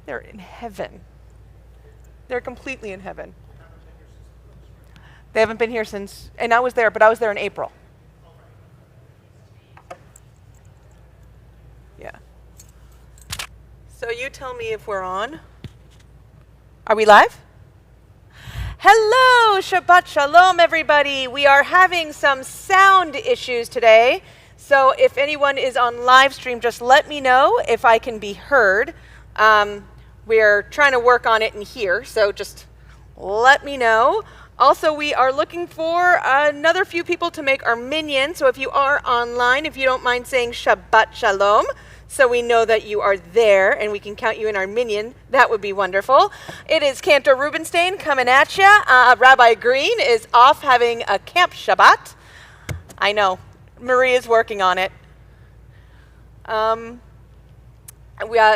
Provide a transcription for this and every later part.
They're in heaven. They're completely in heaven. They haven't been here since, and I was there, but I was there in April. Yeah. So you tell me if we're on. Are we live? Hello, Shabbat Shalom, everybody. We are having some sound issues today. So if anyone is on live stream, just let me know if I can be heard. We're trying to work on it in here, so just let me know. Also, we are looking for another few people to make our minion. So if you are online, if you don't mind saying Shabbat Shalom, so we know that you are there and we can count you in our minion, that would be wonderful. It is Cantor Rubinstein coming at you. Rabbi Green is off having a camp Shabbat. I know, Maria's working on it.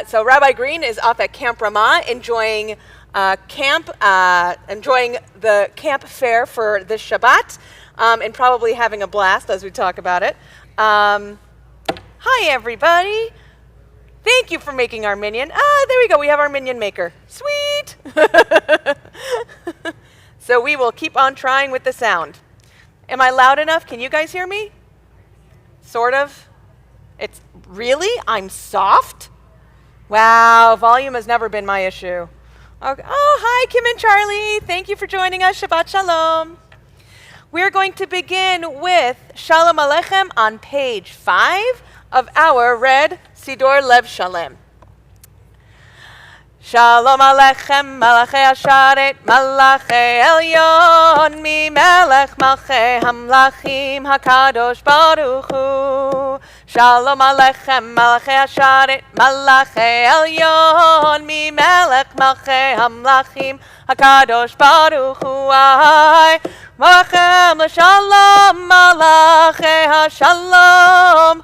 So Rabbi Green is off at Camp Ramah enjoying enjoying the camp fair for this Shabbat, and probably having a blast as we talk about it. Hi, everybody. Thank you for making our minion. There we go. We have our minion maker. Sweet. So we will keep on trying with the sound. Am I loud enough? Can you guys hear me? Sort of. It's really? I'm soft? Wow, volume has never been my issue. Okay. Oh, hi, Kim and Charlie. Thank you for joining us. Shabbat Shalom. We're going to begin with Shalom Aleichem on page 5 of our red Sidor Lev Shalem. Shalom Aleichem, Malachei Asharet, Malachei Elyon, Mi Melech Malchei Hamlachim, HaKadosh Baruch Hu. Shalom Aleichem, Malachei Asharet, Malachei Elyon, Mi Melech Malchei Hamlachim, HaKadosh Baruch Hu. Malachem L'Shalom, Malachei HaShalom,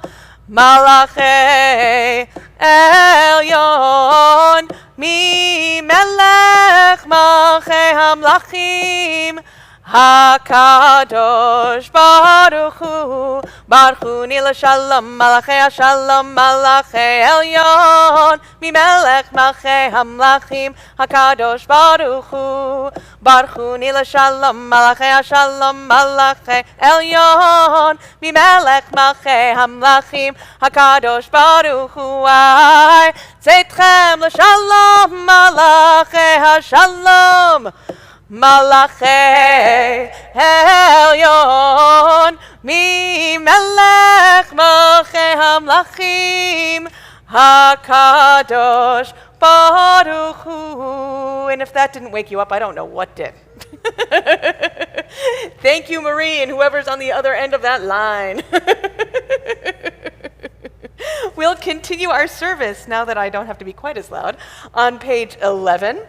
Malachei Elyon, Mi Melech Malchei Hamlachim, HaKadosh Baruch Hu. Baruchuni L'Shalom, Malachei HaShalom, Malachei Elyon, Mi Melech Malchei Hamlachim, HaKadosh Baruch Hu. Baruchuni L'Shalom, Malachei HaShalom, Malachei Elyon, Mi Melech Malchei Hamlachim, HaKadosh Baruch Hu. Tzedchem L'Shalom, Malachei HaShalom, Malachei Elyon, Mi Melech Malchei Hamlachim, HaKadosh Baruch Hu. And if that didn't wake you up, I don't know what did. Thank you, Marie, and whoever's on the other end of that line. We'll continue our service, now that I don't have to be quite as loud, on page 11.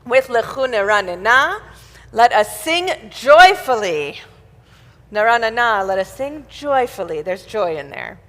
With Lechu Neranena, let us sing joyfully. Neranena, let us sing joyfully. There's joy in there.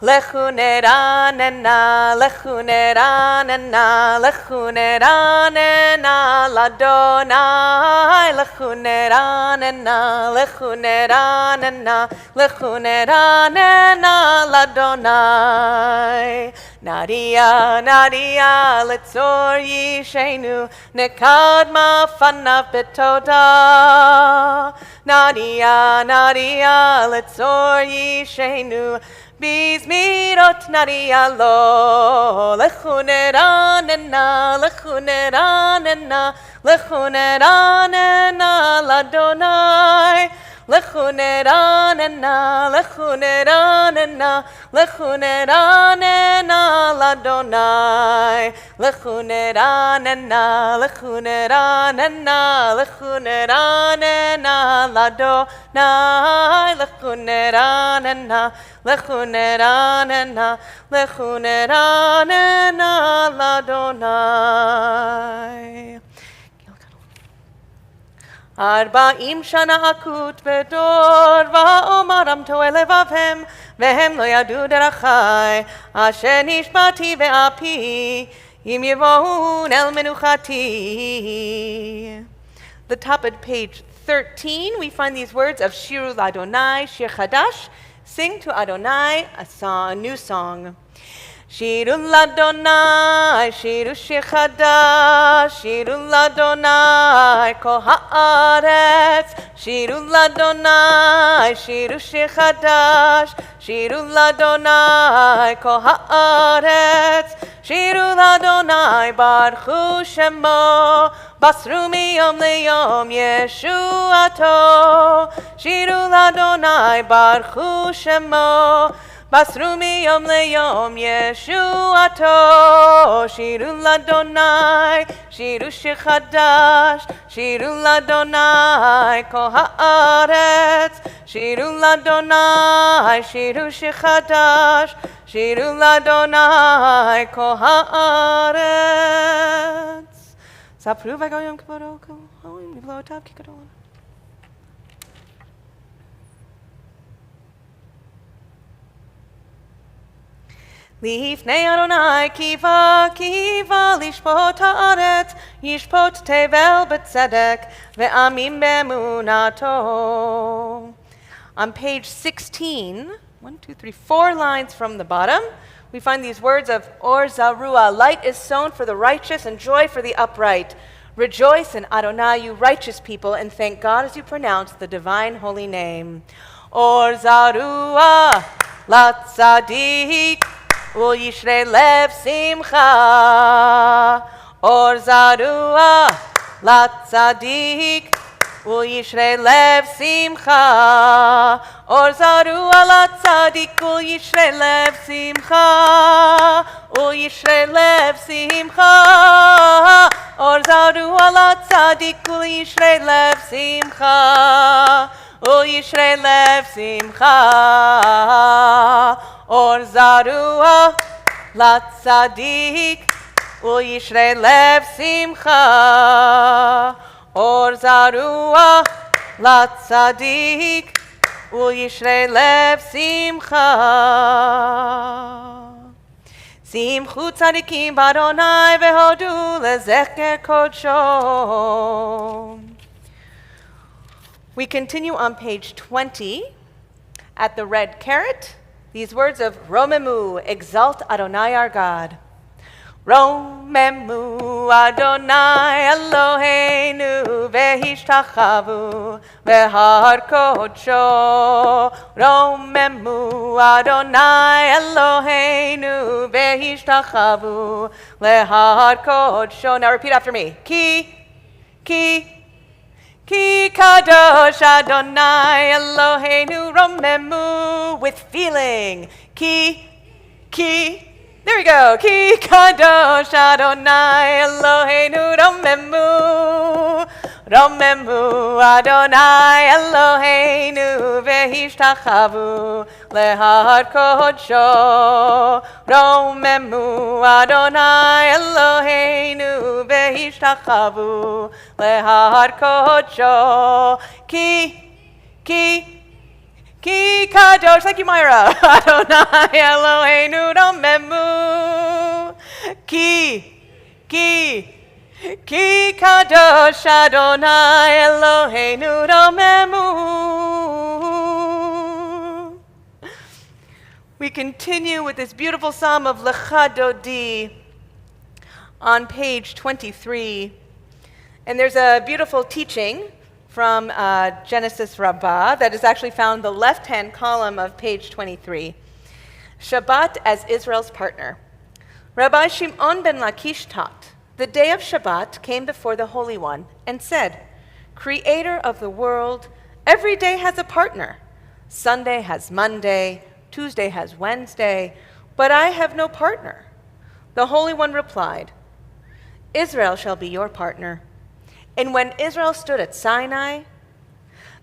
Lechu Neranena, Lechu Neranena, Lechu Neranena, Ladonai. Lechu Neranena, Lechu Neranena, Lechu Neranena, Ladonai. Nadia, Nadia, Letzor Yishenu, Nekadma Fanav Betoda. Nadia, Nadia, Letzor Yishenu, Bizmirot Nadia Lo. Lechu Neranena, Lechu Neranena, Lechu Neranena, Ladonai. Lechu Neranena, Lechu Neranena, Lechu Neranena, Ladonai. Lechu Neranena, Lechu Neranena, Lechu Neranena, Ladonai. Lechu Neranena, Lechu Neranena, Lechu Neranena, Ladonai. Arba'im shana akut bedor va'omaram to'e levavhem vehem lo yadu derachai asher nishbati ve'api im yevon el menuchati. The top of page 13, we find these words of Shiru L'Adonai, Shir Chadash, sing to Adonai a new song. Shiru l'Adonai, shiru shir chadash, shiru l'Adonai, kol haaretz. Shiru l'Adonai, shiru shir chadash, shiru l'Adonai, kol haaretz. Shiru l'Adonai, baruchu shemo, basru miyom leyom yeshuato. Shiru l'Adonai, baruchu shemo, basru miyom leyom yeshuato. Shiru l'Adonai, shiru shir chadash, shiru l'Adonai, kol haaretz. Shiru l'Adonai, shiru shir chadash, shiru l'Adonai, kol haaretz. Sapru v'goyim k'baroku, hoim v'lotav k'gadol. Lifnei Adonai kiva lishpot haaretz, yishpot tevel b'tzedek, ve'amim be'emunato. On page 16, 4 lines from the bottom, we find these words of Or Zarua, light is sown for the righteous and joy for the upright. Rejoice in Adonai, you righteous people, and thank God as you pronounce the divine holy name. Or Zarua, la tzadik, ul yishrei lev simcha. Or Zarua, la tzadik, ul yishrei lev simcha. Or Zarua, la tzadik, ul yishrei lev simcha. Ul yishrei lev simcha. Or Zarua, la tzadik, ul yishrei lev simcha. Ul yishrei lev simcha. Or Zarua, la tzadik, ul yishrei lev simcha. Or Zarua, la tzadik, ul yishrei lev simcha. Simchu tzadikim b'Adonai v'hodu lezecher kodsho. We continue on page 20 at the red caret. These words of Romemu, exalt Adonai our God. Romemu Adonai Eloheinu vehishtachavu behar kodsho. Romemu Adonai Eloheinu vehishtachavu lehar kodsho. Now repeat after me. Ki kadosh Adonai Eloheinu romemu, with feeling. Ki. There we go. Ki kadosh Adonai Eloheinu romemu. Romemu Adonai Eloheinu vehishtachavu lehar kodsho. Romemu Adonai Eloheinu vehishtachavu lehar kodsho. Ki kadosh, thank you, Myra. Adonai Eloheinu romemu. Ki kadosh Adonai Eloheinu romemu. We continue with this beautiful psalm of Lecha Dodi on page 23. And there's a beautiful teaching from Genesis Rabbi that is actually found in the left-hand column of page 23. Shabbat as Israel's partner. Rabbi Shimon ben Lakish taught, the day of Shabbat came before the Holy One and said, Creator of the world, every day has a partner. Sunday has Monday, Tuesday has Wednesday, but I have no partner. The Holy One replied, Israel shall be your partner. And when Israel stood at Sinai,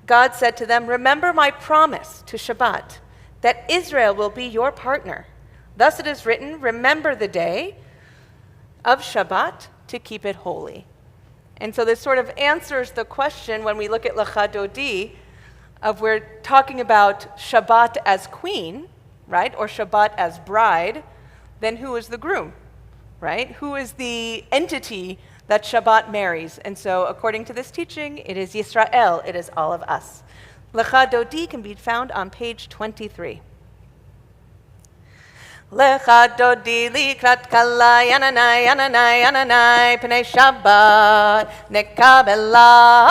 God said to them, remember my promise to Shabbat, that Israel will be your partner. Thus it is written, remember the day of Shabbat to keep it holy. And so this sort of answers the question when we look at Lecha Dodi, of we're talking about Shabbat as queen, right? Or Shabbat as bride, then who is the groom, right? Who is the entity that Shabbat marries? And so according to this teaching, it is Yisrael, it is all of us. Lecha Dodi can be found on page 23. Lecha dodi likrat kala yananai yananai yananai pnei Shabbat nekabela.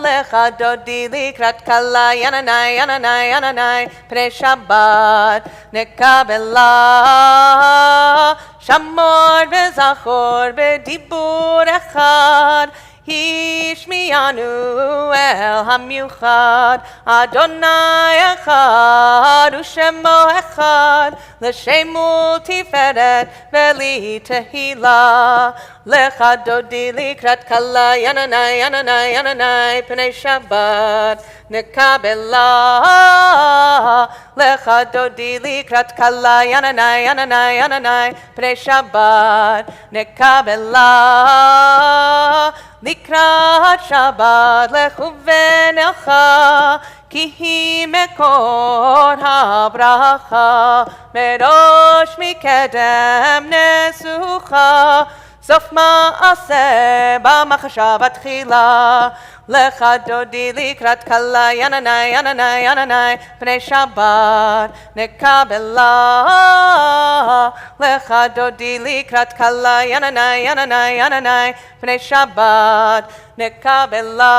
Lecha dodi likrat kala yananai yananai yananai pnei Shabbat nekabela. Shamor vezachor bedibur echad. Hishmiyanu el hamiuchad Adonai echad ushemo echad l'shemu tiferet veli tehila lecha dodi likrat kala yananai yananai yananai pnei Shabbat nekabela lecha dodi likrat kala yananai yananai yananai pnei Shabbat nekabela Likrat Shabbat lechuven elcha ki hi mekor habracha merosh mikedem nesucha sof ma'aseh b'machashav atchila lecha dodi likrat kala yananai yananai yananai pnei Shabbat nekabela lecha dodi likrat kala yananai yananai yananai pnei Shabbat nekabela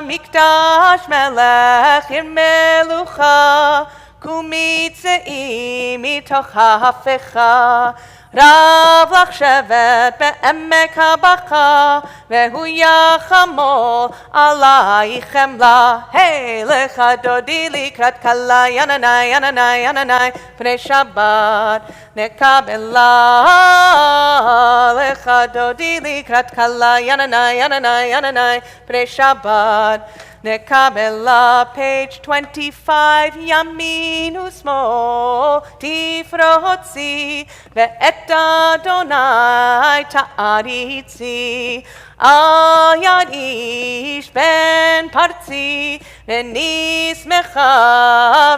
mikdash melech melucha kumitzei mitoch hafecha Rav lach shevet be'emek habacha vehu yachamol alaychem la Hey lecha dodi likrat kala yananai yananai yananai pnei Shabbat nekabela lecha dodi likrat kala yananai yananai yananai pnei Shabbat nekabela. Page 25 yamin usmol tifrotzi ve'et Adonai ta'aritzi al yad ish ben partzi ve'nismecha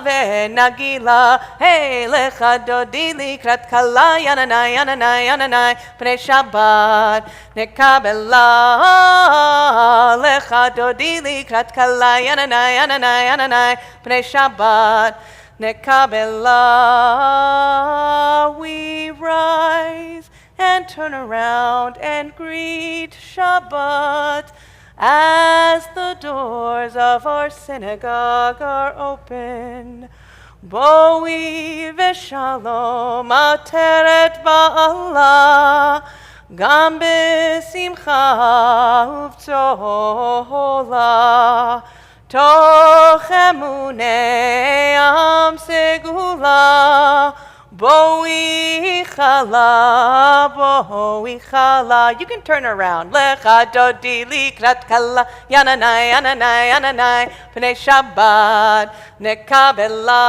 ve'nagila Hey lecha dodi likrat kala yananai yananai yananai pnei Shabbat nekabela lecha dodi likrat kala yananai yananai yananai pnei Shabbat nekabela. We rise and turn around and greet Shabbat as the doors of our synagogue are open. Boi v'shalom ateret ba'ala gam b'simcha uv'tzola toch emunei am segula Boi chala. You can turn around. Lecha dodi likrat kala yananai yananai yananai pnei Shabbat nekabela.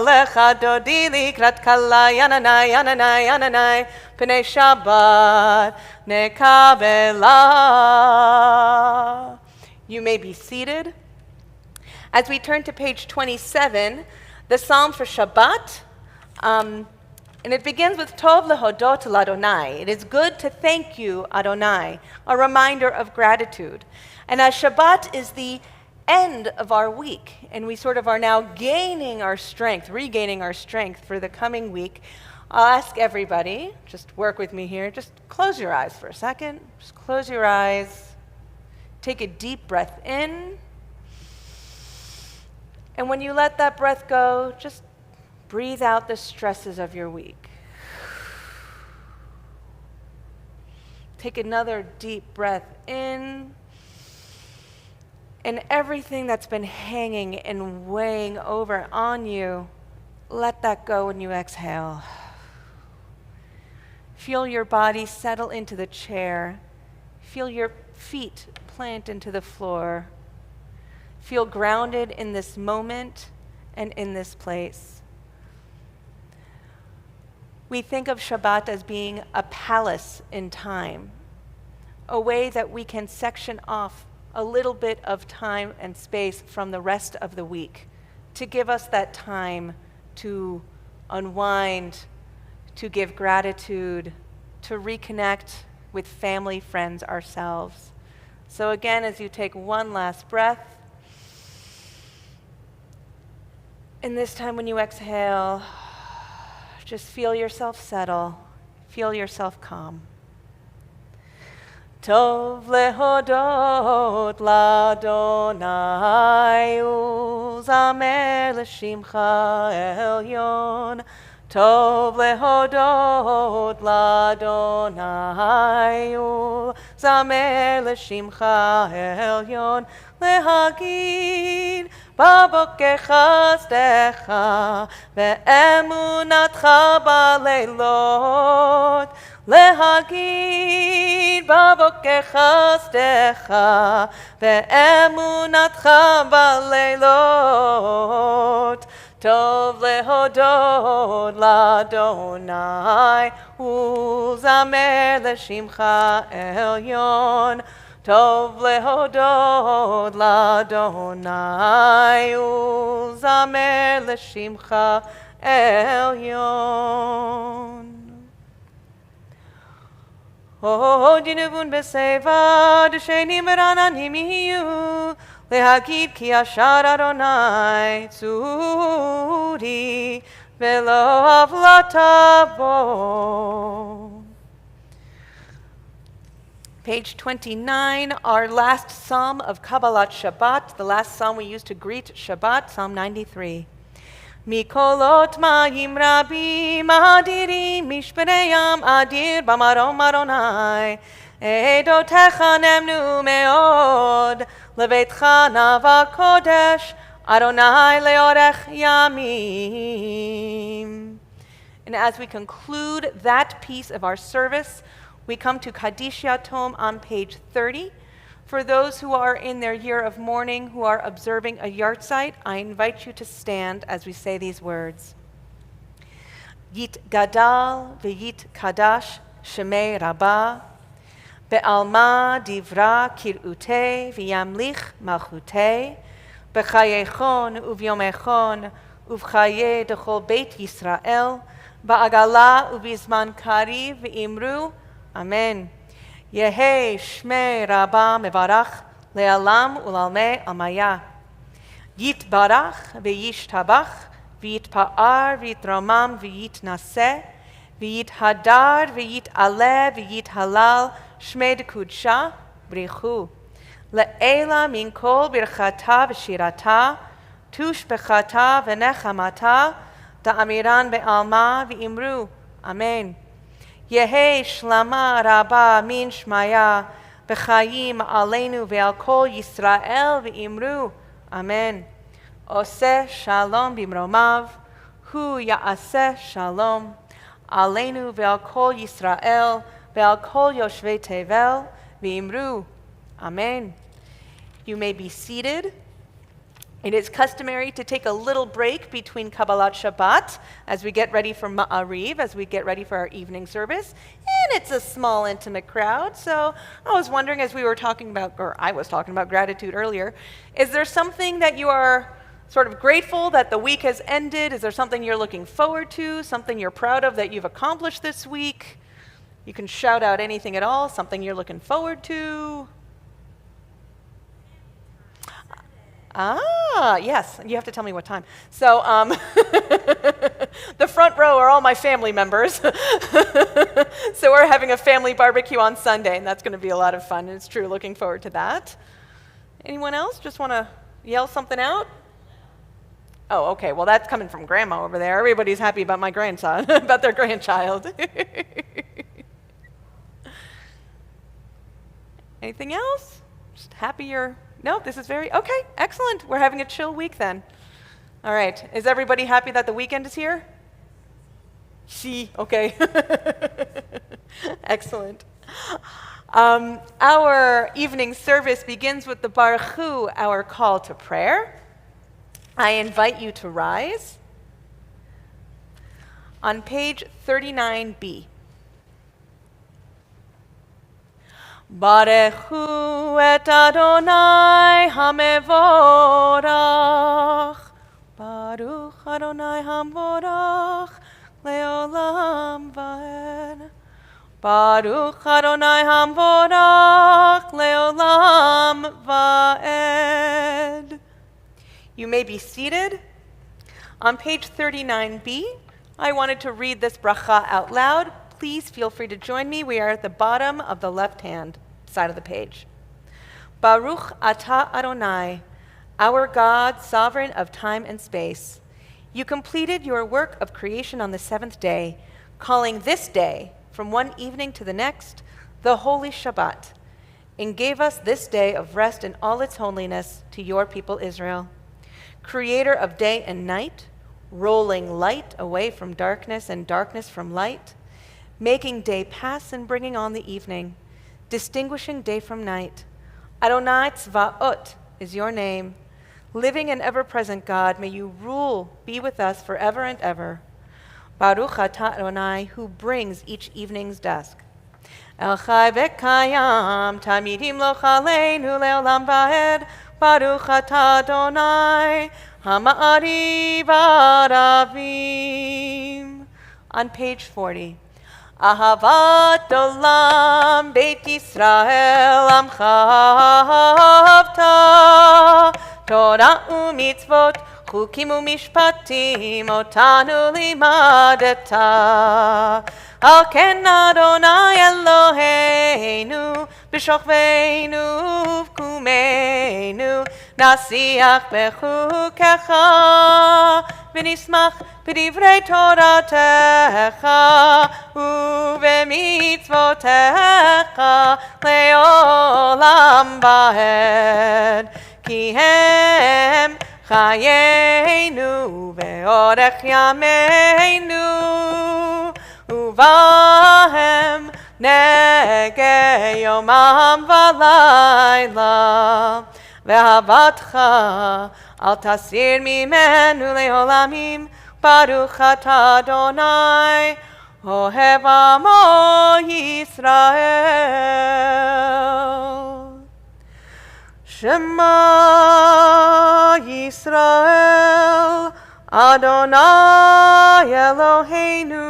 Lecha dodi likrat kala yananai yananai yananai pnei Shabbat nekabela. You may be seated. As we turn to page 27, the Psalm for Shabbat, and it begins with Tov lehodot l'Adonai. It is good to thank you, Adonai, a reminder of gratitude. And as Shabbat is the end of our week, and we sort of are now regaining our strength for the coming week, I'll ask everybody, just work with me here, just close your eyes for a second. Just close your eyes. Take a deep breath in. And when you let that breath go, just breathe out the stresses of your week. Take another deep breath in. And everything that's been hanging and weighing over on you, let that go when you exhale. Feel your body settle into the chair. Feel your feet plant into the floor. Feel grounded in this moment and in this place. We think of Shabbat as being a palace in time, a way that we can section off a little bit of time and space from the rest of the week to give us that time to unwind, to give gratitude, to reconnect with family, friends, ourselves. So again, as you take one last breath, And this time when you exhale, just feel yourself settle. Feel yourself calm. Tov lehodot l'Adonai u'zamer l'shimcha elyon. Tov lehodot l'Adonai u'zamer l'shimcha elyon. Lehagid בבוקר חסדך ואמונתך בלילות. להגיד בבוקר חסדך ואמונתך בלילות. טוב להודות לאדוני ולזמר לשמך עליון. טוב להודות לאדוני ולזמר לשמך עליון. עוד ינבון בשיבה דשנים ורעננים יהיו להגיד כי ישר אדוני צורי ולא עוולה תבוא. Page 29, our last psalm of Kabbalat Shabbat, the last psalm we use to greet Shabbat, Psalm 93. Mikolot ma'im rabim adirim mishpereyam adir bamarom Adonai. Edotecha nemnu meod levetcha nava kodesh Adonai leorech yamim. And as we conclude that piece of our service, we come to Kaddish Yatom on page 30. For those who are in their year of mourning, who are observing a yahrzeit, I invite you to stand as we say these words. Yit gadal v'yit kadash shemei rabba be'alma divra kir'ute v'yamlich malchute b'chayechon uvyomechon uvchaye dechol beit Yisrael ba'agala ubizman kari v'imru Amen. Yehe shmei rabba mevarach le'alam u'lalmei amaya. Yit barach ve'yish tabach v'yit pa'ar v'yit romam v'yit naseh v'yit hadar v'yit ale v'yit halal shmei dekudsha brichu. Le'ela min kol birchata v'shirata tush bechata v'nechamata da'amiran be'alma v'imru. Amen. Yehe shlama rabba min shmaya b'chayim aleinu ve'al kol Yisrael v'imru. Amen. Oseh shalom b'mromav hu ya'aseh shalom aleinu ve'al kol Yisrael ve'al kol yoshvei tevel v'imru. Amen. You may be seated. It is customary to take a little break between Kabbalat Shabbat as we get ready for Ma'ariv, as we get ready for our evening service. And it's a small, intimate crowd. So I was wondering, as we were talking about, or I was talking about gratitude earlier, is there something that you are sort of grateful that the week has ended? Is there something you're looking forward to, something you're proud of that you've accomplished this week? You can shout out anything at all, something you're looking forward to. Ah, yes. You have to tell me what time. So the front row are all my family members. So we're having a family barbecue on Sunday, and that's going to be a lot of fun. And it's true. Looking forward to that. Anyone else just want to yell something out? Oh, okay. Well, that's coming from Grandma over there. Everybody's happy about my grandson, about their grandchild. Anything else? Just happy you're... No, this is very, okay, excellent. We're having a chill week then. All right, is everybody happy that the weekend is here? Si, okay. Excellent. Our evening service begins with the Baraku, our call to prayer. I invite you to rise. On page 39b. Barechu et Adonai hamevorach. Baruch Adonai hamevorach leolam vaed. Baruch Adonai hamevorach leolam vaed. You may be seated. On page 39b, I wanted to read this bracha out loud. Please feel free to join me. We are at the bottom of the left-hand side of the page. Baruch atah Adonai, our God, sovereign of time and space. You completed your work of creation on the seventh day, calling this day, from one evening to the next, the holy Shabbat, and gave us this day of rest in all its holiness to your people Israel. Creator of day and night, rolling light away from darkness and darkness from light, making day pass and bringing on the evening, distinguishing day from night. Adonai Tzvaot is your name. Living and ever-present God, may you rule, be with us forever and ever. Baruch atah Adonai, who brings each evening's dusk. El chai v'kayam, tamidim lo chaleinu le'olam va'ed. Baruch atah Adonai, hama'ari v'aravim. On page 40. Ahavat olam beit Yisrael amcha ahavta. Torah u'mitzvot, chukim u'mishpatim, otanu limadeta. Al ken Adonai Eloheinu, b'shochveinu v'kumeinu, nasiach bechukecha, v'nismach b'divrei Toratecha, u'v'mitzvotecha, le'olam va'ed. Ki hem chayenu ve'orech yameinu, uvahem nege yomam v'layla, ve'avatcha al tasir mimenu le'olamim. Baruch atah Adonai, ohev amo Yisrael. Shema Yisrael, Adonai Eloheinu,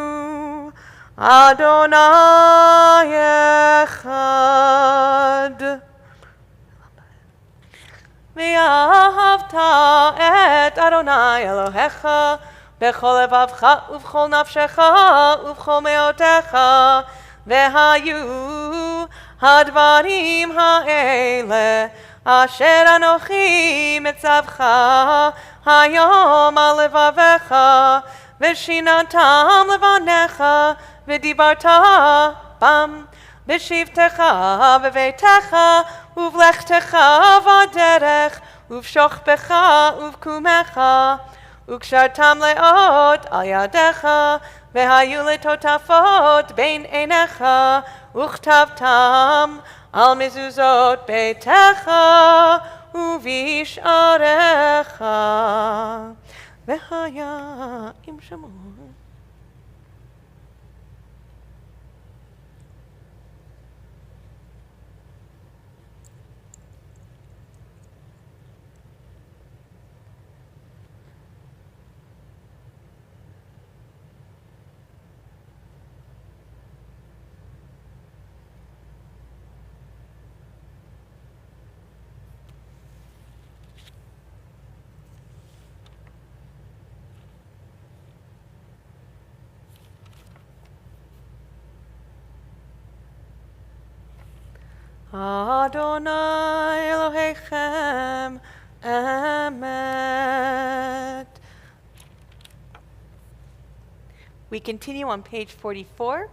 Adonai Echad. Ve'ahavta et Adonai Elohecha, bechol levavcha uvchol nafshecha uvchol meotecha, ve'hayu hadvarim ha'ele asher anochi mitzavcha hayom al levavecha, v'shinatam levanecha, v'dibarta bam, v'shivtecha v'veitecha, uvlechtecha v'aderech, uvshochbecha uvkumecha, ukshartam leot al yadecha, v'hayu letotafot bein einecha, uchtavtam al mezuzot beitecha, uvisharecha, v'haya im shemor. Adonai Elohechem Emet. We continue on page 44,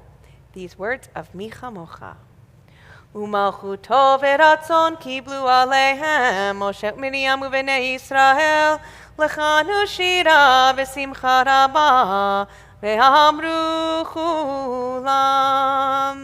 these words of Micha Mocha. Umalchuto v'ratzon kiblu aleihem, Moshe u'Miriam u'bnei Yisrael, lechanu shira v'simcha rabba, ve'amru chulam.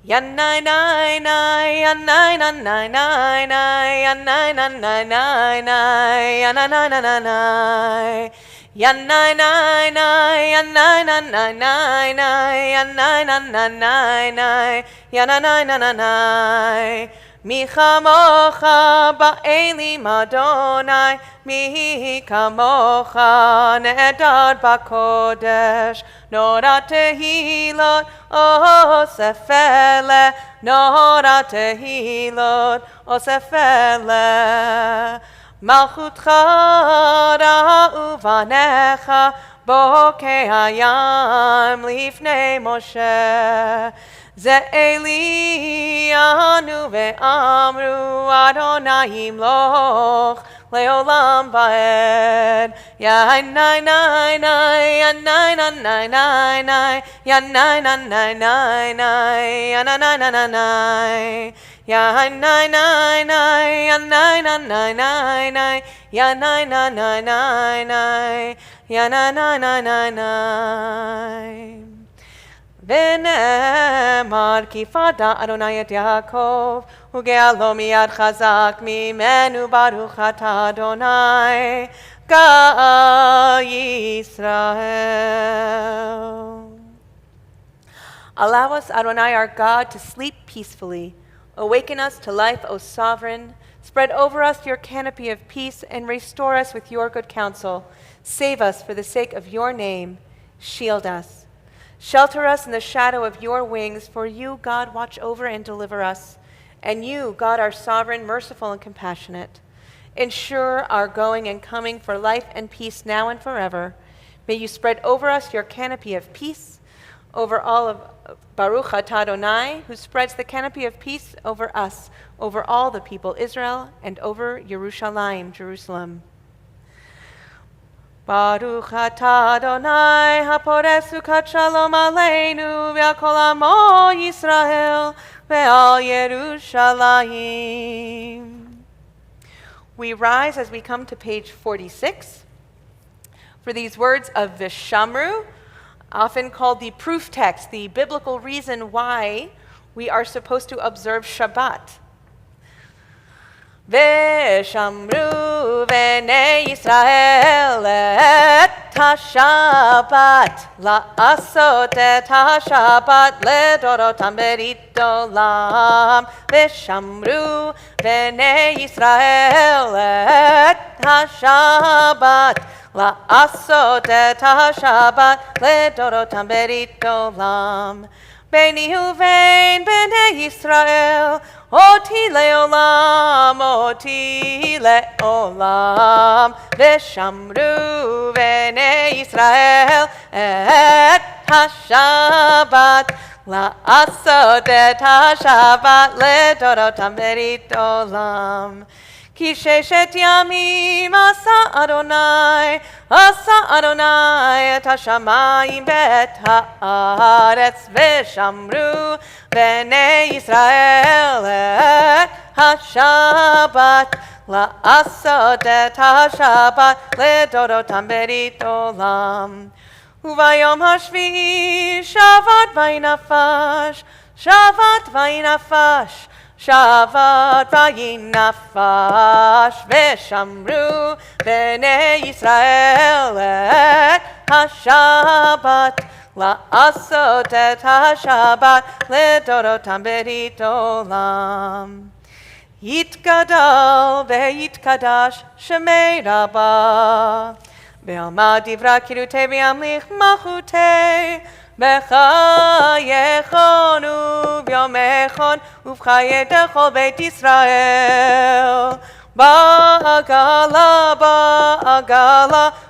Yanai nai nai yanai nai nai nai nai yanai nai nai nai nai yanai nai nai nai nai yanai nai nai yanai nai nai nai nai yanai nai nai nai nai yanai nai nai nai nai. Micha mocha ba'elim Adonai, mi kamocha ne'edad ba'kodesh, nora tehilot osefele, nora tehilot osefele. Malchutcha ra'u vanecha bokei hayam lifnei Moshe. Ze'eli anu ve'amru Adonai yimloch leolam va'ed. Yanai nai nai, yanai nai nai nai, yanai nai nai nai, yanai nai nai. Ya nai nai nai, ya nai nai nai nai nai, ya nai nai nai nai nai, ya nai nai nai nai nai. V'ne'emar ki fada Adonai et Yaakov, uge'alo miyad chazak mimenu baruch ata Adonai, Gal Yisrael. Allow us, Adonai our God, to sleep peacefully. Awaken us to life, O Sovereign. Spread over us your canopy of peace and restore us with your good counsel. Save us for the sake of your name. Shield us. Shelter us in the shadow of your wings, for you, God, watch over and deliver us. And you, God, our sovereign, merciful and compassionate. Ensure our going and coming for life and peace now and forever. May you spread over us your canopy of peace, over all of Baruch atah Adonai, who spreads the canopy of peace over us, over all the people Israel, and over Yerushalayim, Jerusalem. Baruch atah Adonai, hapores sukat shalom aleinu, ve'al amo Yisrael, ve'al Yerushalayim. We rise as we come to page 46 for these words of Vishamru, often called the proof text, the biblical reason why we are supposed to observe Shabbat. Veshamru v'nei Yisrael et ha-Shabbat la'asot et ha-Shabbat ledorotam berit olam. Veshamru v'nei Yisrael et ha-Shabbat la'asot et ha-Shabbat ledorotam berit olam. Beni uvein b'nei Yisrael Oti leolam, oti leolam, v'shamru v'nei Yisrael et ha-Shabbat, la'asot et ha-Shabbat ledorotam berit olam. Ki sheshet yamim asa Adonai et hashamayim bet haaretz v'shamru v'nei Yisrael et ha-Shabbat la'asot et ha-Shabbat ledorotam berit olam. Uvayom hashvi'i shavat vayinafash, shavat vayinafash, Shabbat vayinafash v'shamru v'nei Yisrael et ha-Shabbat la'asot et ha-Shabbat ledorotam berit olam. Yitgadal ve'yitkadash shemei Rabbah ve'alma divra kirutei v'yamlich malchutei B'chayechon u'b'yomechon u'b'chayet echol beit Yisrael ba'agala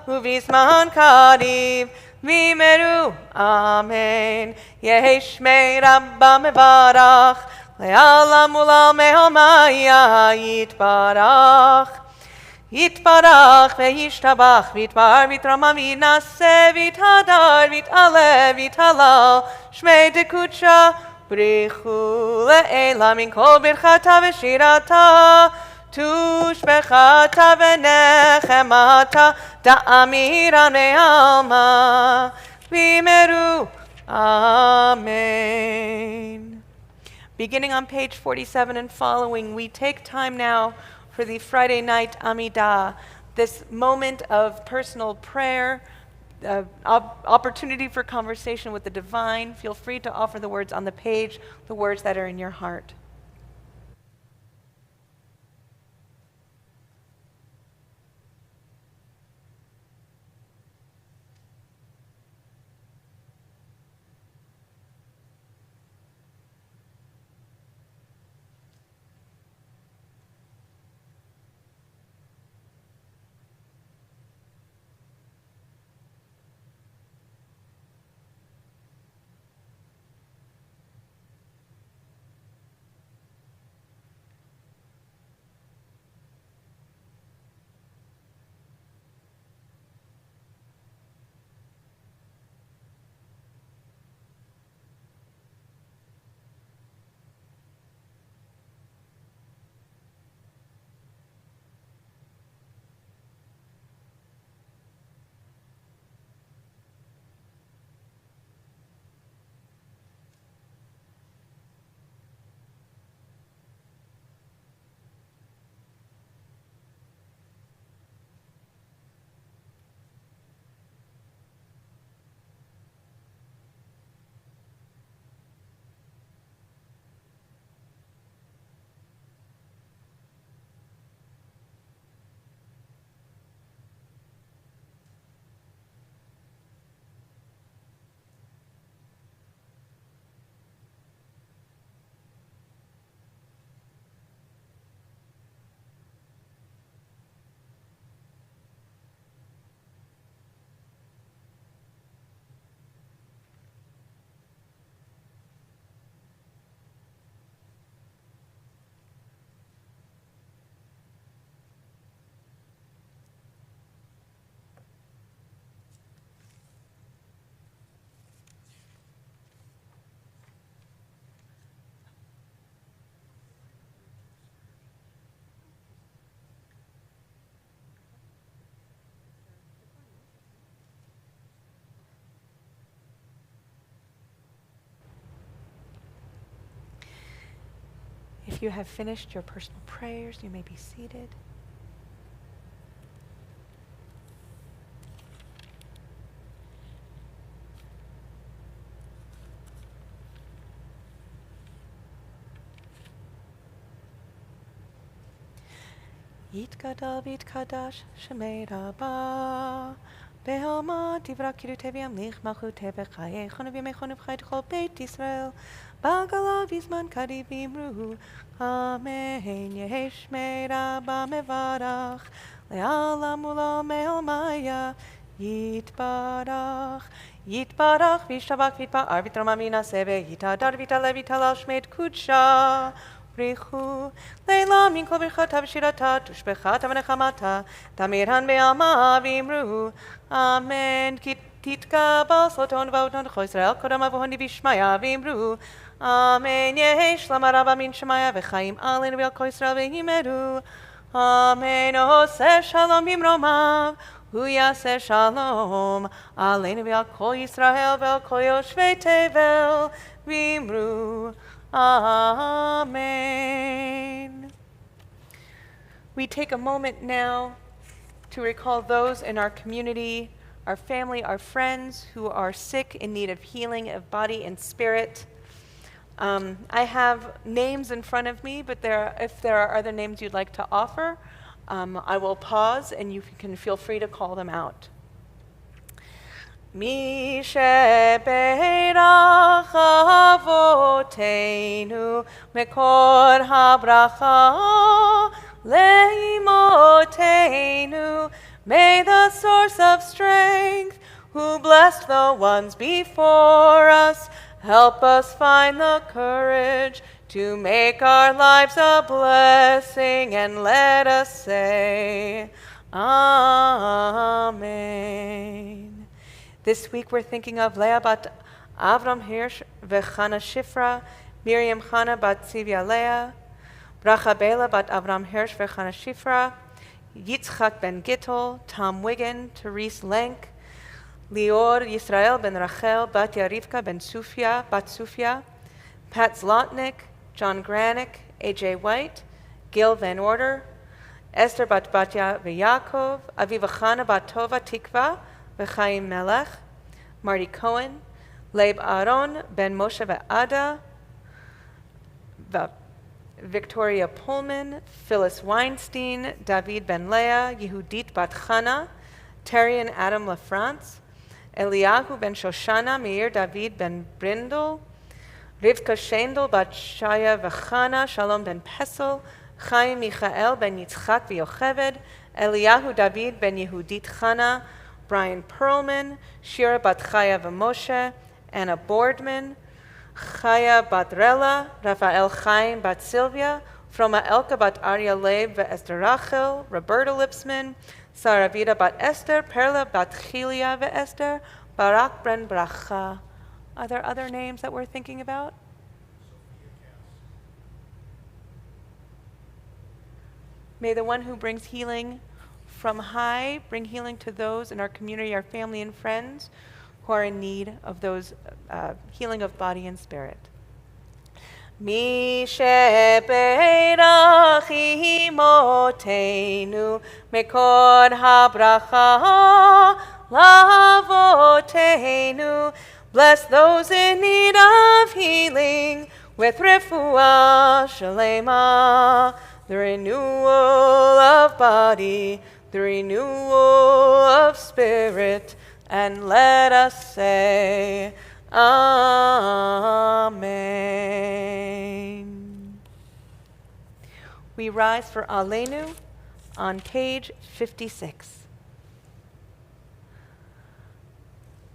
u'vizman karib v'imeru amen yehi shmei Rabba mevarach le'alam u'lal me'omaya yitbarach Yitbarach ve'yishtabach v'yitbar v'yitramam v'yinaseh v'yithadar v'yit'aleh v'yithalal shmei dekutsha brichu le'ela min kol birchata v'shirata tushbechata v'nechemata da'amira ne'alma v'imeru amen. Beginning on page 47 and following, we take time now for the Friday night Amidah, this moment of personal prayer, opportunity for conversation with the divine. Feel free to offer the words on the page, the words that are in your heart. you have finished your personal prayers, you may be seated. Yitkadal v'yitkadash shemei Rabba Be'alma tivra kirute v'yamlich malchute b'chayechon v'yamechon v'chay t'chol Beit Yisrael B'agala v'zman kari v'imru Amen Yehesh shmei Rabba mevarach Le'alam u'lo me'almaya Yitbarach Yitbarach v'yishtabach v'yitba'ar v'yitroma v'yinaseh v'yitadar v'yitaleh v'yitalal shmei t'kudsha Brichu, Leila min kol birchata v'shirata, tushbechata v'nechamata, Tamirhan be'alma v'imru, Amen. Titka b'soton v'oton d'cho Yisrael, kodam avohoni v'shmaya v'imru, Amen. Yehesh lamaraba min shemaya v'chaim alin v'al ko Yisrael v'yimeru, Amen. Oseh shalom b'mromav, hu yaseh shalom, alin v'al ko Yisrael v'al ko yoshvei tevel v'imru, Amen. We take a moment now to recall those in our community, our family, our friends who are sick in need of healing of body and spirit. I have names in front of me, but if there are other names you'd like to offer, I will pause and you can feel free to call them out. Mi shebeirach avoteinu mekor habracha leimoteinu. May the source of strength, who blessed the ones before us, help us find the courage to make our lives a blessing, and let us say, Amen. This week we're thinking of Leah bat Avram Hirsch v'Chana Shifra, Miriam Chana bat Tzivya Leah, Bracha Bela bat Avram Hirsch v'Chana Shifra, Yitzchak ben Gittel, Tom Wigan, Therese Lenk, Lior Yisrael ben Rachel bat Yarivka ben Sufia, bat Sufia, Pat Zlotnick, John Granick, A.J. White, Gil Van Order, Esther bat Batya v'Yakov, Aviva Chana bat Tova Tikva, V'chaim Melech, Marty Cohen, Leib Aaron, Ben Moshe Ve'ada, Victoria Pullman, Phyllis Weinstein, David Ben Leah, Yehudit Bat Chana, Terry and Adam LaFrance, Eliyahu Ben Shoshana, Meir David Ben Brindle, Rivka Shendel Bat Shaya V'chana, Shalom Ben Pesel, Chaim Michael Ben Yitzchak V'Yocheved, Eliyahu David Ben Yehudit Chana, Brian Perlman, Shira bat Chaya v'Moshe, Anna Boardman, Chaya bat Rella, Rafael Chaim bat Sylvia, Froma Elka bat Arya Leib v'Esther Rachel, Roberta Lipsman, Sarah Vida bat Esther, Perla bat Chilia v'Esther, Barak ben Bracha. Are there other names that we're thinking about? May the one who brings healing from high bring healing to those in our community, our family and friends who are in need of those healing of body and spirit. Mi shebeirach imotenu mekor habracha lavotenu. Bless those in need of healing with refuah shalema, the renewal of body, the renewal of spirit, and let us say, Amen. We rise for Aleinu on page 56.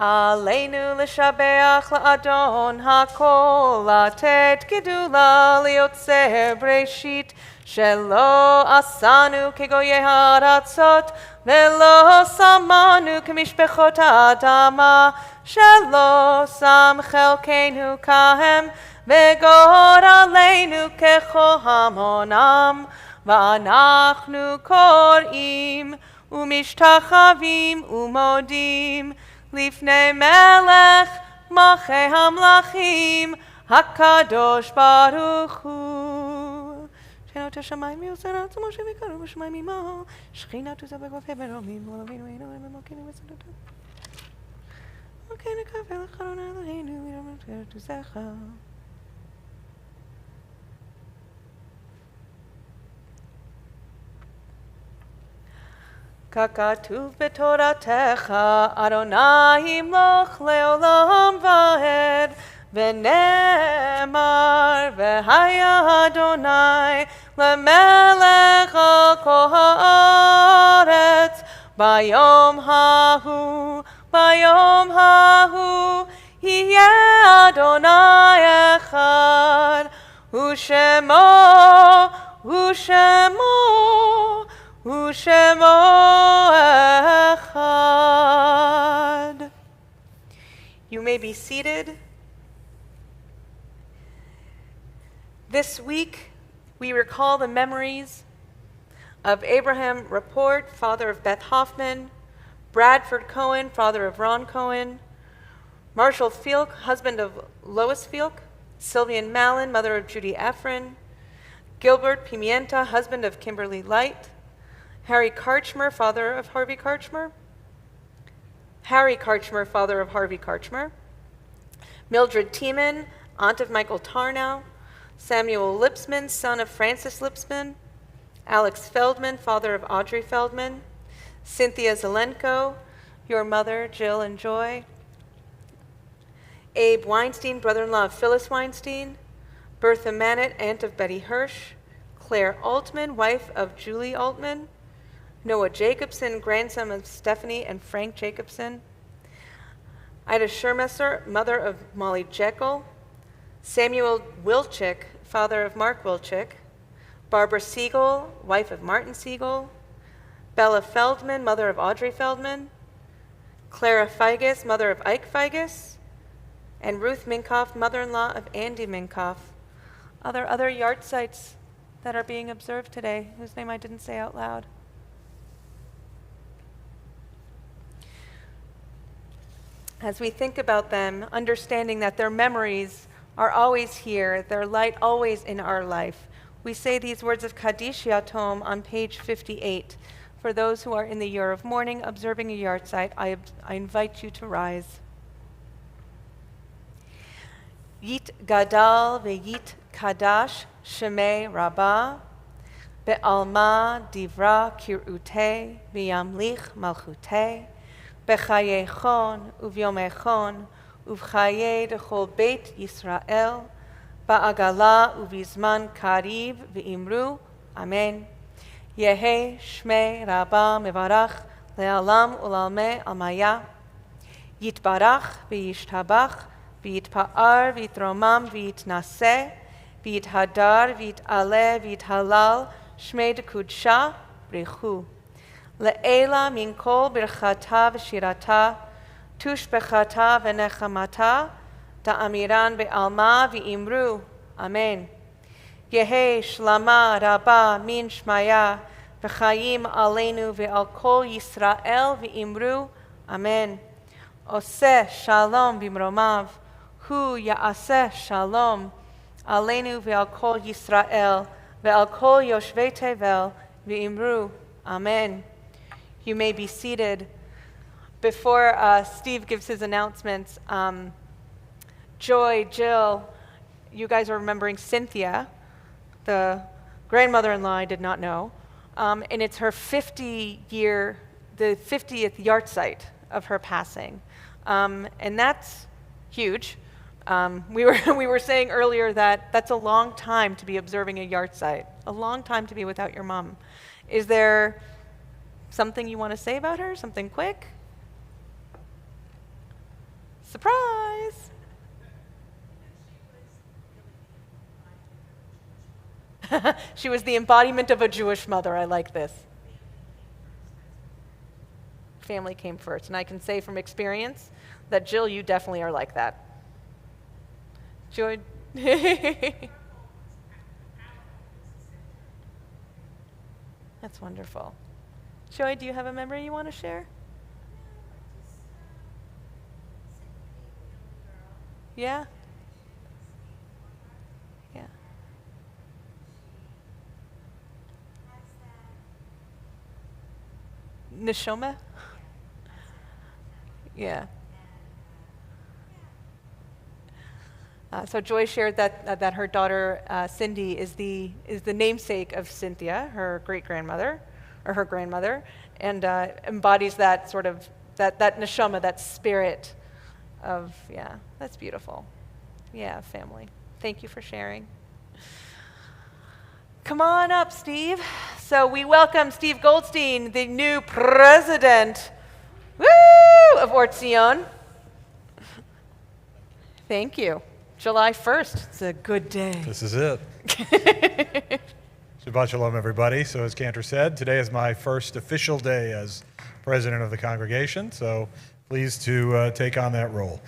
Aleinu l'shabeach la'adon hakol, latet gedula liotzer breshit, shelo asanu kegoye haratzot, velo samanu kemishpechot ha'adama, shelo sam chelkeinu kahem, vegor aleinu kechol hamonam, va'anachnu kor'im, umishtachavim umodim, Lifnei melech malchei hamlachim hakadosh baruch hu. שכינות השמיים יוסר עצמו שבקרו בשמיים עמו שכינה תוזה בגופה ברומים ולבינו אינו למלכינו וסדותו וכן נקווה לחלון אלוהינו וירום תוזך ככתוב בתורתך אדוני ימלוך לעולם ועד ונאמר והיה אדוני למלך על כל הארץ ביום ההוא יהיה אדוני אחד ושמו echad. You may be seated. This week, we recall the memories of Abraham Rapport, father of Beth Hoffman, Bradford Cohen, father of Ron Cohen, Marshall Fielk, husband of Lois Fielk, Sylvian Mallon, mother of Judy Efron, Gilbert Pimienta, husband of Kimberly Light, Harry Karchmer, father of Harvey Karchmer, Harry Karchmer, father of Harvey Karchmer, Mildred Tiemann, aunt of Michael Tarnow, Samuel Lipsman, son of Francis Lipsman, Alex Feldman, father of Audrey Feldman, Cynthia Zelenko, your mother, Jill and Joy, Abe Weinstein, brother-in-law of Phyllis Weinstein, Bertha Mannett, aunt of Betty Hirsch, Claire Altman, wife of Julie Altman, Noah Jacobson, grandson of Stephanie and Frank Jacobson, Ida Schermesser, mother of Molly Jekyll, Samuel Wilczyk, father of Mark Wilczyk, Barbara Siegel, wife of Martin Siegel, Bella Feldman, mother of Audrey Feldman, Clara Figes, mother of Ike Figes, and Ruth Minkoff, mother-in-law of Andy Minkoff. Are there other yard sites that are being observed today, whose name I didn't say out loud? As we think about them, understanding that their memories are always here, their light always in our life, we say these words of Kaddish Yatom on page 58. For those who are in the year of mourning, observing a yard site, I invite you to rise. Yit gadal ve'yit kadash shemei rabbah be'alma divra kir'utei ve'yamlich malchutei b'chayechon uvyomechon uvchaye dechol beit Yisrael ba'agala uvizman karib ve'imru amen. Yehe shmei rabbah mevarach le'alam ulalme almaya yitbarach ve'yishtabach ויתפאר ויתרומם ויתנשא ויתהדר ויתעלה ויתהלל שמי דקודשה ברכו לעילה מן כל ברכתה ושירתה תושבחתה ונחמתה תאמירן בעלמה ואמרו אמן. יהי שלמה רבה מן שמיה וחיים עלינו ועל כל ישראל ואמרו אמן. עושה שלום במרומיו hu ya'aseh shalom aleinu ve'al kol Yisrael ve'al kol yoshvei tevel ve'imru amen. You may be seated. Before Steve gives his announcements, Joy, Jill, you guys are remembering Cynthia, the grandmother-in-law I did not know, and it's her the 50th yard site of her passing, and that's huge. We were saying earlier that that's a long time to be observing a yard site, a long time to be without your mom. Is there something you want to say about her? Something quick? Surprise! She was the embodiment of a Jewish mother. I like this. Family came first. And I can say from experience that, Jill, you definitely are like that. Joy. That's wonderful. Joy, do you have a memory you want to share? Yeah? Yeah. Neshoma? Yeah. So Joy shared that her daughter Cindy is the namesake of Cynthia, her great grandmother, or her grandmother, and embodies that sort of that neshama, that spirit of that's beautiful. Yeah, family. Thank you for sharing. Come on up, Steve. So we welcome Steve Goldstein, the new president, of Or Tzion. Thank you. July 1st. It's a good day. This is it. Shabbat shalom, everybody. So as Cantor said, today is my first official day as president of the congregation, so pleased to take on that role.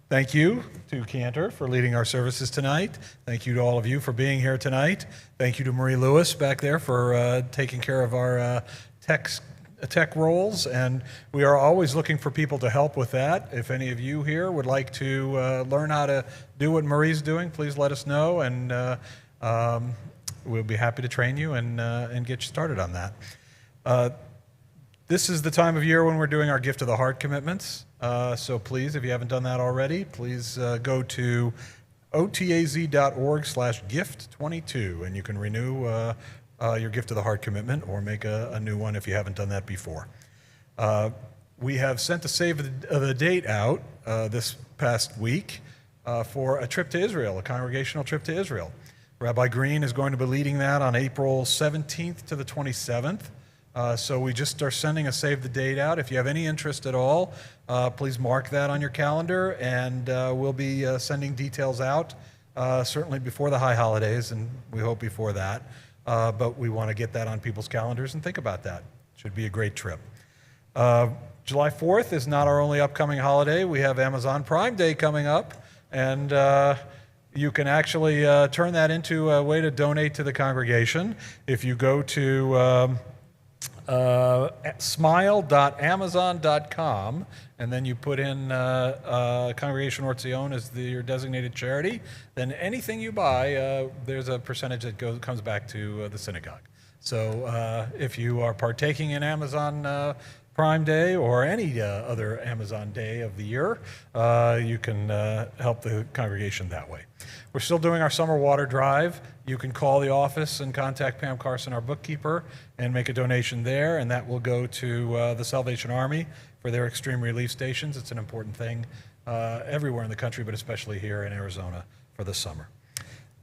Thank you to Cantor for leading our services tonight. Thank you to all of you for being here tonight. Thank you to Marie Lewis back there for taking care of our tech roles, and we are always looking for people to help with that. If any of you here would like to learn how to do what Marie's doing, please let us know, and we'll be happy to train you and get you started on that. This is the time of year when we're doing our Gift of the Heart commitments. So please, if you haven't done that already, please go to otaz.org/gift22, and you can renew your Gift of the Heart commitment or make a new one if you haven't done that before. We have sent a save the date out this past week for a trip to Israel, a congregational trip to Israel. Rabbi Green is going to be leading that on April 17th to the 27th. So we just are sending a save the date out. If you have any interest at all, please mark that on your calendar, and we'll be sending details out certainly before the high holidays, and we hope before that. But we want to get that on people's calendars and think about that. Should be a great trip. July 4th is not our only upcoming holiday. We have Amazon Prime Day coming up, and you can actually turn that into a way to donate to the congregation. If you go to smile.amazon.com, and then you put in Congregation Or Tzion as your designated charity, then anything you buy, there's a percentage that comes back to the synagogue. So if you are partaking in Amazon Prime Day or any other Amazon day of the year, you can help the congregation that way. We're still doing our summer water drive. You can call the office and contact Pam Carson, our bookkeeper, and make a donation there, and that will go to the Salvation Army for their extreme relief stations. It's an important thing everywhere in the country, but especially here in Arizona for the summer.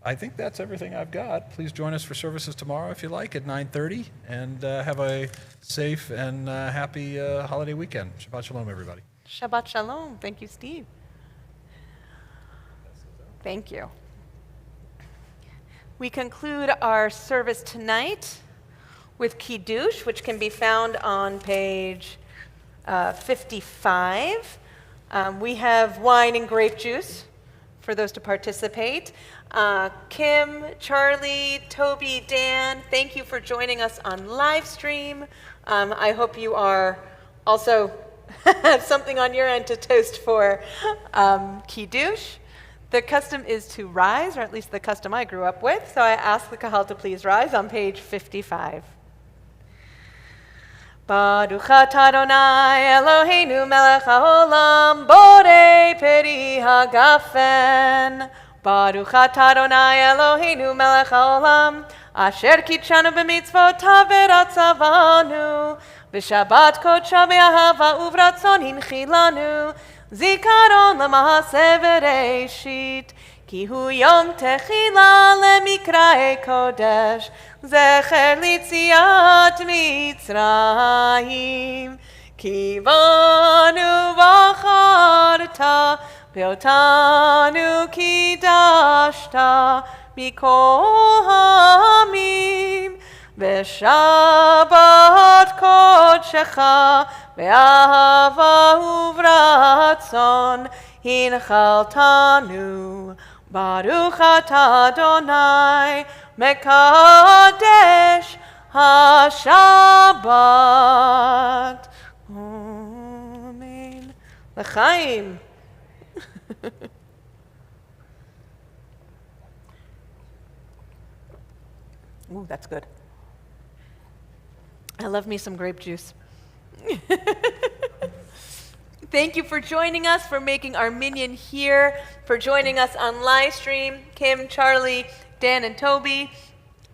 I think that's everything I've got. Please join us for services tomorrow if you like at 9:30, and have a safe and happy holiday weekend. Shabbat shalom, everybody. Shabbat shalom. Thank you, Steve. Thank you. We conclude our service tonight with Kiddush, which can be found on page 55. We have wine and grape juice for those to participate. Kim, Charlie, Toby, Dan, thank you for joining us on live stream. I hope you are also have something on your end to toast for Kiddush. The custom is to rise, or at least the custom I grew up with, so I ask the Kahal to please rise on page 55. Baruch atah Adonai Eloheinu melech haolam borei peri hagafen. Baruch atah Adonai Eloheinu melech haolam asher kitshanu b'mitzvotav v'ratzavanu v'shabbat kodsha be'ahava uvratzon hinchilanu zikaron lema'aseh v'reishit ki hu yom techila lemikrae kodesh zecher litziat mitzrayim ki banu v'acharta ve'otanu kidashta mikol hamim v'shabbat kodshecha ve'ahava uvratzon hinchaltanu Baruch atah Adonai mekadesh haShabbat. Amen. L'chaim. Ooh, that's good. I love me some grape juice. Thank you for joining us, for making our minyan here, for joining us on live stream. Kim, Charlie, Dan, and Toby.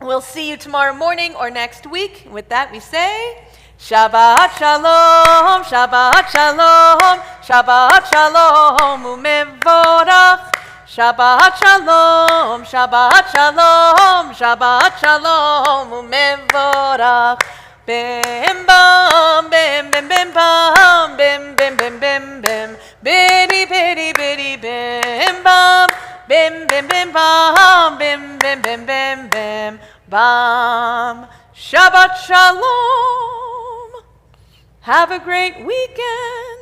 We'll see you tomorrow morning or next week. With that, we say, Shabbat Shalom, Shabbat Shalom, Shabbat Shalom, umevorach. Shabbat Shalom, Shabbat Shalom, Shabbat Shalom, umevorach. Bim bam, bim bim bim bam, bim bim bim bim bim, biddy biddy biddy bim bam, bim bim bim bam, bim bim bim bim bim bam. Shabbat Shalom. Have a great weekend.